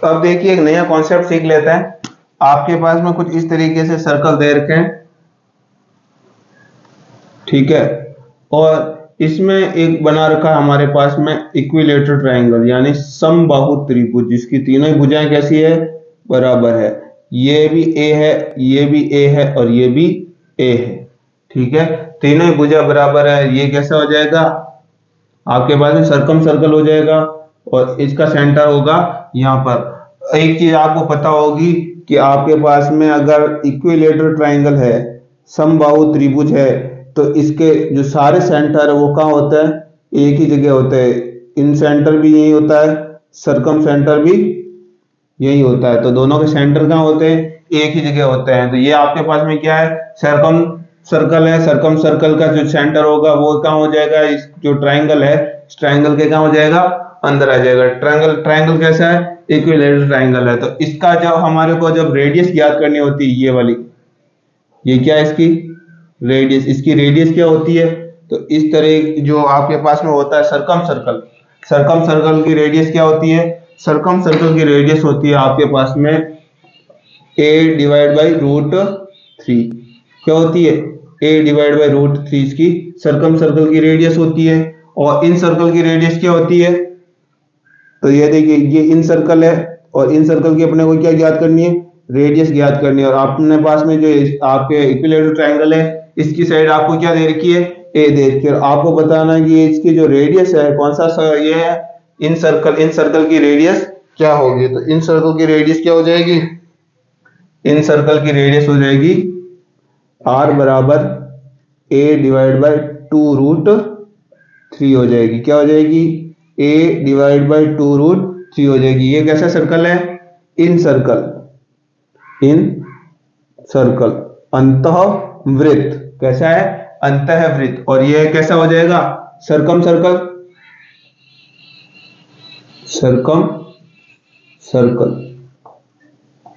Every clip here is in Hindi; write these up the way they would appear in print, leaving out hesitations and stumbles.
अब देखिए एक नया कॉन्सेप्ट सीख लेते हैं। आपके पास में कुछ इस तरीके से सर्कल दे रखे हैं, ठीक है, और इसमें एक बना रखा है हमारे पास में इक्विलेटरल ट्रायंगल यानी समबाहु त्रिभुज, जिसकी तीनों ही भुजाएं कैसी है, बराबर है। ये भी ए है, ये भी ए है और ये भी ए है, ठीक है, तीनों ही भुजा बराबर है। ये कैसा हो जाएगा, आपके पास में सर्कम सर्कल हो जाएगा और इसका सेंटर होगा यहाँ पर। एक चीज आपको पता होगी कि आपके पास में अगर इक्विलेटरल ट्रायंगल है, समबाहु त्रिभुज है, तो इसके जो सारे सेंटर है वो कहाँ होता है, एक ही जगह होता है। इन सेंटर भी यही होता है, सर्कम सेंटर भी यही होता है, तो दोनों के सेंटर कहाँ होते हैं, एक ही जगह होते हैं। तो ये आपके पास में क्या है, सर्कम सर्कल है, सर्कम सर्कल का जो सेंटर होगा वो कहाँ हो जाएगा, इस जो ट्रायंगल है इस ट्रायंगल के कहाँ हो जाएगा, अंदर आ जाएगा। ट्रायंगल ट्रायंगल कैसा है, इक्विलेटरल ट्रायंगल है। तो इसका जब हमारे को जब रेडियस ज्ञात करनी होती है, ये वाली, ये क्या है इसकी रेडियस, इसकी रेडियस क्या होती है, तो इस तरह जो आपके पास में होता है सर्कम सर्कल, सर्कम सर्कल की रेडियस क्या होती है, सर्कम सर्कल की रेडियस होती है आपके पास में a डिवाइड बाई √3। क्या होती है, a डिवाइड बाई √3 इसकी सर्कम सर्कल की रेडियस होती है। और इन सर्कल की रेडियस क्या होती है, तो ये देखिए ये इन सर्कल है और इन सर्कल की अपने को क्या ज्ञात करनी है, रेडियस ज्ञात करनी है। और अपने पास में जो आपके इक्विलेटरल ट्रायंगल है इसकी साइड आपको क्या दे रखी है, ए दे रखी है। आपको बताना है कि इसकी जो रेडियस है कौन सा ये है, इन सर्कल की रेडियस क्या होगी। तो इन सर्कल की रेडियस क्या हो जाएगी, इन सर्कल की रेडियस हो जाएगी r बराबर a डिवाइड बाई 2√3 हो जाएगी। क्या हो जाएगी, a डिवाइड बाई 2√3 हो जाएगी। ये कैसा सर्कल है, इन सर्कल, इन सर्कल अंतःवृत्त, कैसा है, अंतःवृत्त। और ये कैसा हो जाएगा, सर्कम सर्कल, सर्कम सर्कल,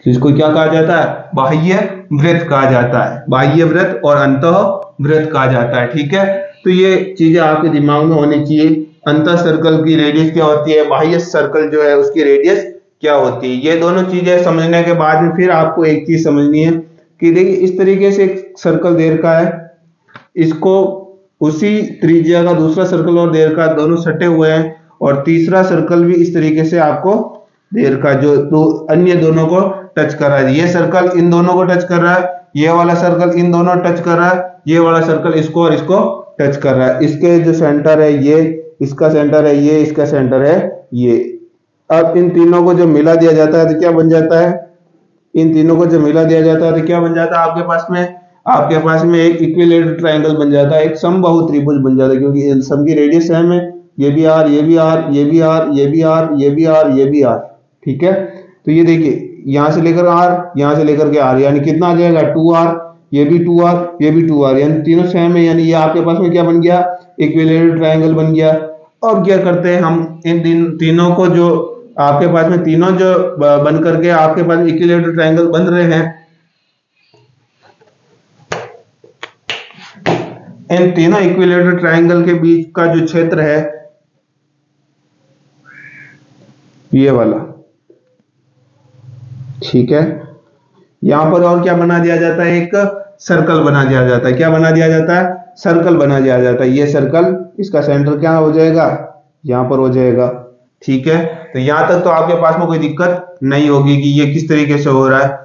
जिसको क्या कहा जाता है, बाह्य वृत्त कहा जाता है, बाह्य वृत्त और अंतःवृत्त कहा जाता है, ठीक है। तो ये चीजें आपके दिमाग में होनी चाहिए। अंतः सर्कल की रेडियस क्या होती है, बाह्य सर्कल जो है उसकी रेडियस क्या होती है। ये दोनों चीजें समझने के बाद में फिर आपको एक चीज समझनी है कि देखिए इस तरीके से एक सर्कल दे रखा है, इसको उसी त्रिज्या का दूसरा सर्कल और दे रखा है, दोनों सटे हुए हैं। और तीसरा सर्कल भी इस तरीके से आपको दे रखा है जो अन्य दोनों को टच कर रहा है। ये सर्कल इन दोनों को टच कर रहा है, ये वाला सर्कल इन दोनों टच कर रहा है, ये वाला सर्कल इसको और इसको टच कर रहा है। इसके जो सेंटर है ये, इसका सेंटर है ये, इसका सेंटर है ये। अब इन तीनों को जब मिला दिया जाता है तो क्या बन जाता है, इन तीनों को जब मिला दिया जाता है तो क्या बन जाता है, आपके पास में एक इक्विलेटरल ट्रायंगल बन जाता है, एक समबाहु त्रिभुज बन जाता है, क्योंकि इन सब की रेडियस सेम है। ये भी आर, ये भी आर, ये भी आर, ये भी आर, ये भी आर, ये भी आर, ठीक है। तो ये देखिए यहां से लेकर आर, यहां से लेकर के आर, यानी कितना आ जाएगा 2r, ये भी 2r, ये भी 2r, यानी तीनों सेम है। यानी ये आपके पास में क्या बन गया, इक्विलेटरल ट्रायंगल बन गया। अब क्या करते हैं हम, इन तीनों को जो आपके पास में तीनों जो बन करके आपके पास इक्विलेटरल ट्रायंगल बन रहे हैं, इन तीनों इक्विलेटरल ट्रायंगल के बीच का जो क्षेत्र है ये वाला, ठीक है, यहां पर और क्या बना दिया जाता है, एक सर्कल बना दिया जाता है। क्या बना दिया जाता है, सर्कल बना दिया जाता है। ये सर्कल, इसका सेंटर क्या हो जाएगा, यहां पर हो जाएगा, ठीक है। तो यहां तक तो आपके पास में कोई दिक्कत नहीं होगी कि ये किस तरीके से हो रहा है।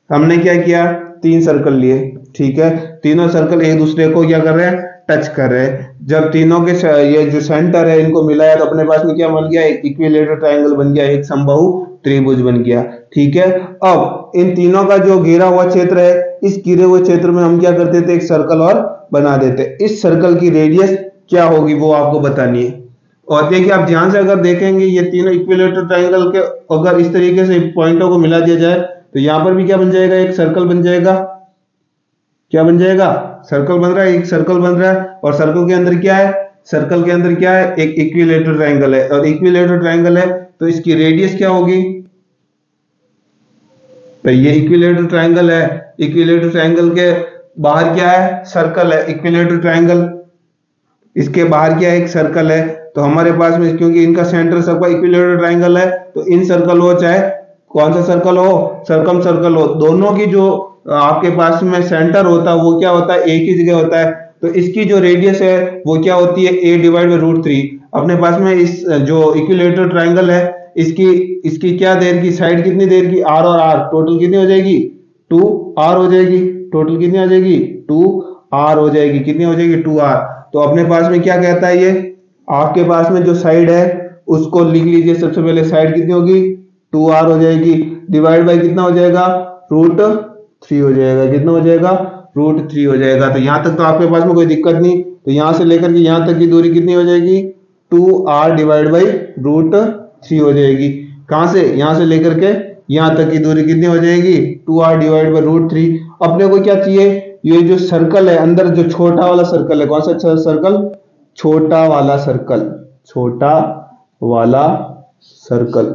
हमने क्या किया, 3 सर्कल लिए, ठीक है, तीनों सर्कल एक दूसरे को क्या कर रहे हैं, टच कर रहे हैं। जब तीनों के ये जो सेंटर है इनको मिलाया तो अपने पास में क्या बन गया, एक इक्विलेटरल ट्रायंगल बन गया, एक समबाहु त्रिभुज बन गया, ठीक है। अब इन तीनों का जो घिरा हुआ क्षेत्र है, इस घिरे हुए क्षेत्र में हम क्या करते थे, एक सर्कल और बना देते। इस सर्कल की रेडियस क्या होगी वो आपको बतानी है। और देखिए आप ध्यान से अगर देखेंगे, ये तीनों इक्विलेटरल ट्रायंगल के अगर इस तरीके से पॉइंटों को मिला दिया जाए तो यहां पर भी क्या बन जाएगा, एक सर्कल बन जाएगा। क्या बन जाएगा, सर्कल बन रहा है, एक सर्कल बन रहा है। और सर्कल के अंदर क्या है, सर्कल के अंदर क्या है, एक इक्विलेटरल ट्रायंगल है। और इक्विलेटरल ट्रायंगल है तो इसकी रेडियस क्या होगी, तो ये इक्विलेटरल ट्रायंगल है, इक्विलेटरल ट्रायंगल के बाहर क्या है, सर्कल है। इक्विलेटरल ट्रायंगल इसके बाहर क्या है, एक सर्कल है। तो हमारे पास में क्योंकि इनका सेंटर सबका इक्विलेटरल ट्रायंगल है तो इन सर्कल हो चाहे कौन सा सर्कल हो, सर्कम सर्कल हो, दोनों की जो आपके पास में सेंटर होता है वो क्या होता है, एक ही जगह होता है। तो इसकी जो रेडियस है वो क्या होती है, a divide by root three. अपने पास में इस जो इक्विलेटरल ट्राइंगल है इसकी इसकी क्या देर की साइड कितनी देर की, r और r टोटल कितनी हो जाएगी, 2r हो जाएगी। टोटल कितनी आ जाएगी, 2r हो जाएगी। कितनी हो जाएगी, 2r। तो अपने पास में क्या कहता है, ये आपके पास में जो साइड है उसको लिख लीजिए। सबसे पहले साइड कितनी होगी, 2r हो जाएगी, डिवाइड बाई कितना हो जाएगा, रूट थ्री हो जाएगा। कितना हो जाएगा, रूट थ्री हो जाएगा। तो यहां तक तो आपके पास में कोई दिक्कत नहीं। तो यहां से लेकर के यहां तक की दूरी कितनी हो जाएगी, 2r divide by root three हो जाएगी। कहां से, यहां से लेकर के यहां तक की दूरी कितनी हो जाएगी, 2r divide by root three. अपने को क्या चाहिए, ये जो सर्कल है अंदर जो छोटा वाला सर्कल है, कौन सा सर्कल, छोटा वाला सर्कल, छोटा वाला सर्कल,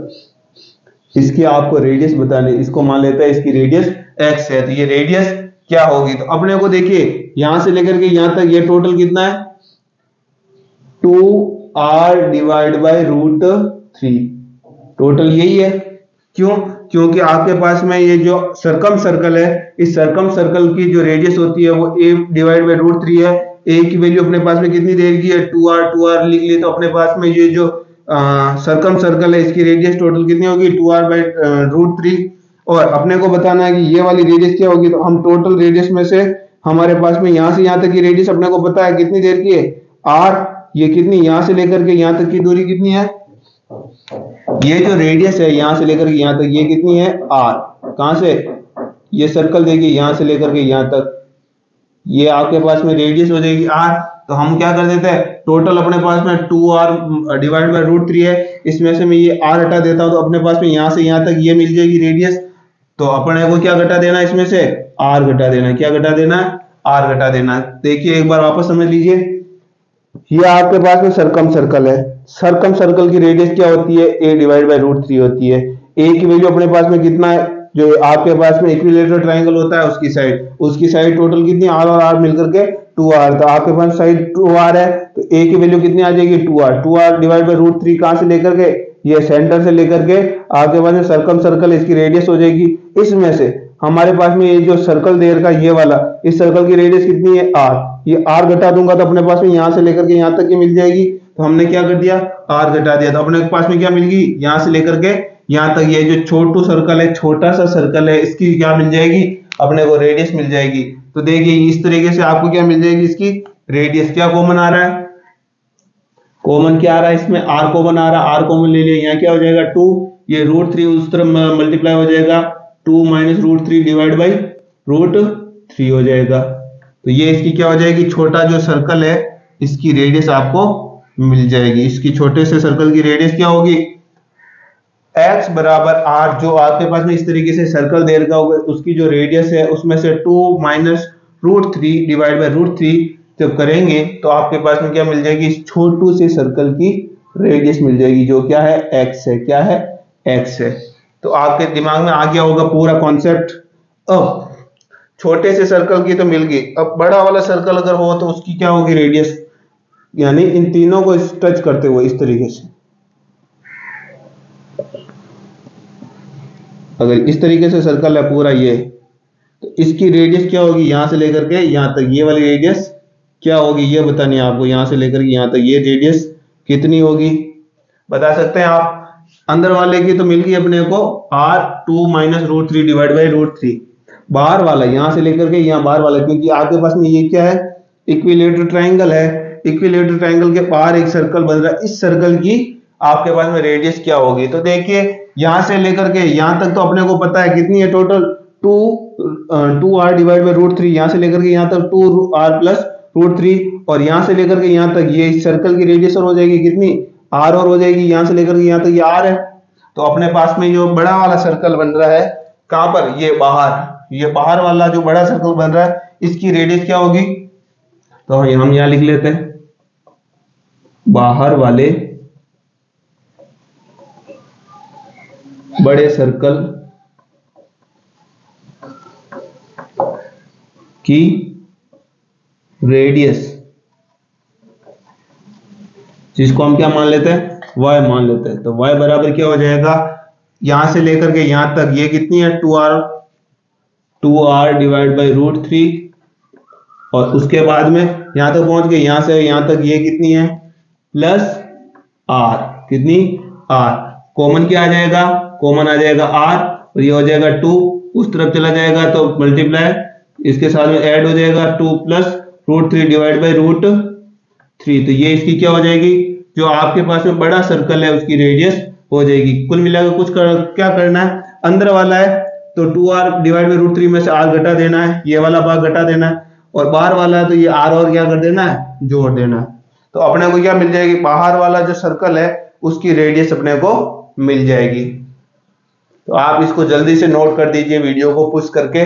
इसकी आपको रेडियस बतानी। इसको मान लेते हैं इसकी रेडियस x है। तो ये रेडियस क्या होगी, तो अपने को देखिए यहां से लेकर के यहां तक ये टोटल कितना है, 2r divide by root three. Total यही है। क्यों, क्योंकि आपके पास में ये जो सरकम सर्कल है, इस सरकम सर्कल की जो रेडियस होती है वो a divide by root three है। a की वैल्यू अपने पास में कितनी देर की है, 2r लिख लिए। तो अपने पास में ये जो सरकम सर्कल है इसकी रेडियस टोटल कितनी होगी, 2r बाई रूट थ्री। और अपने को बताना है कि ये वाली रेडियस क्या होगी। तो हम टोटल रेडियस में से हमारे पास में यहां से यहां तक की रेडियस अपने को पता है कितनी देर की है, r। ये कितनी, यहां से लेकर के यहां तक की दूरी कितनी है, ये जो रेडियस है यहां से लेकर के यहां तक ये कितनी है, r। कहां से, ये सर्कल देखिए यहां से लेकर के यहां तक, ये आपके पास में रेडियस हो जाएगी r। तो हम क्या कर देते हैं, टोटल अपने पास में 2r divide by root three है, इसमें से मैं ये r हटा देता हूं तो अपने पास में यहां से यहां तक ये मिल जाएगी रेडियस। तो अपने को क्या घटा देना, इसमें से r घटा देना। क्या घटा देना, r घटा देना। देखिए एक बार वापस समझ लीजिए, ये आपके पास में सरकम सर्कल है, सरकम सर्कल की रेडियस क्या होती है, a divide by root three होती है। a की वैल्यू अपने पास में कितना है, जो आपके पास में इक्विलेटरल ट्रायंगल होता है उसकी साइड टोटल कितनी, r और r मिलकर के 2r। तो आपके पास साइड 2r है तो a की वैल्यू कितनी आ जाएगी, 2r divide by root three. कहां से लेकर के, ये सेंटर से लेकर के आपके पास में सरकम सर्कल, इसकी रेडियस हो जाएगी। इसमें से हमारे पास में ये जो सर्कल दे रखा है ये वाला, इस सर्कल की रेडियस कितनी है, r। ये r घटा दूंगा तो अपने पास में यहां से लेकर के यहां तक की मिल जाएगी। तो हमने क्या कर दिया, r घटा दिया। तो अपने पास में क्या मिल गई, यहां से लेकर के यहां तक ये जो छोटू सर्कल है, छोटा सा सर्कल है, इसकी क्या मिल जाएगी, अपने को रेडियस मिल जाएगी। तो देखिए इस तरीके से आपको क्या मिल जाएगी, इसकी रेडियस। क्या कॉमन आ रहा है, कॉमन क्या आ रहा है, इसमें r कॉमन आ रहा है, r कॉमन ले लिया। यहाँ क्या हो जाएगा 2, ये रूट थ्री उस तरफ मल्टीप्लाई हो जाएगा, 2 minus root three divide by root three हो जाएगा। तो ये इसकी क्या हो जाएगी, छोटा जो सर्कल है इसकी रेडियस आपको मिल जाएगी। इसकी छोटे से सर्कल की रेडियस क्या होगी, x बराबर r। जो आपके पास में इस तरीके से सर्कल दे रखा होगा उसकी जो रेडियस है उसमें से 2 minus root three divide by root three जब करेंगे तो आपके पास में क्या मिल जाएगी, इस छोटू से सर्कल की रेडियस मिल जाएगी, जो क्या है, x है। क्या है, x है। तो आपके दिमाग में आ गया होगा पूरा कॉन्सेप्ट। अब छोटे से सर्कल की तो मिल गई, अब बड़ा वाला सर्कल अगर हो तो उसकी क्या होगी रेडियस, यानी इन तीनों को टच करते हुए इस तरीके से, अगर इस तरीके से सर्कल है पूरा ये, तो इसकी रेडियस क्या होगी, यहां से लेकर के यहां तक ये वाली रेडियस क्या होगी, ये बतानी है आपको। यहां से लेकर के यहां तक ये रेडियस कितनी होगी, बता सकते हैं आप। अंदर वाले की तो मिल गई अपने को r 2 minus root three divide by root three. बाहर वाला यहां से लेकर के यहां बाहर वाला, क्योंकि आपके पास में ये क्या है, इक्विलेटरल ट्रायंगल है। इक्विलेटरल ट्रायंगल के बाहर एक सर्कल बन रहा है, इस सर्कल की आपके पास में रेडियस क्या होगी। तो देखिए यहां से लेकर के यहां तक तो अपने को पता है कितनी है, total 2r divide by root three. यहां से लेकर के यहां तक 2r प्लस रूट थ्री, और यहां से लेकर के यहां तक ये सर्कल की रेडियस और हो जाएगी कितनी, r और हो जाएगी। यहां से लेकर के यहां तक ये r है। तो अपने पास में जो बड़ा वाला सर्कल बन रहा है कहां पर, ये बाहर, ये बाहर वाला जो बड़ा सर्कल बन रहा है इसकी रेडियस क्या होगी। तो हम यहां लिख लेते हैं, बाहर वाले बड़े सर्कल की रेडियस, जिसको हम क्या मान लेते हैं, y मान लेते हैं। तो y बराबर क्या हो जाएगा, यहां से लेकर के यहां तक ये कितनी है 2r डिवाइड बाई √3, और उसके बाद में यहां तक पहुंच गए, यहां से यहां तक ये कितनी है प्लस r, कितनी r, कॉमन क्या आ जाएगा, कॉमन आ जाएगा r, और ये हो जाएगा 2, उस तरफ चला जाएगा तो मल्टीप्लाई, इसके साथ में ऐड हो जाएगा 2 प्लस √3 डिवाइड बाई √3, तो ये इसकी क्या हो जाएगी, जो आपके पास में बड़ा सर्कल है उसकी रेडियस हो जाएगी। कुल मिलाकर क्या करना है, अंदर वाला है तो 2r डिवाइड बाई √3 में से r घटा देना है, ये वाला भाग घटा देना है, और बाहर वाला है तो ये r और क्या कर देना है, जोड़ देना है। तो अपने को क्या मिल जाएगी, बाहर वाला जो सर्कल है उसकी रेडियस अपने को मिल जाएगी। तो आप इसको जल्दी से नोट कर दीजिए वीडियो को पुश करके।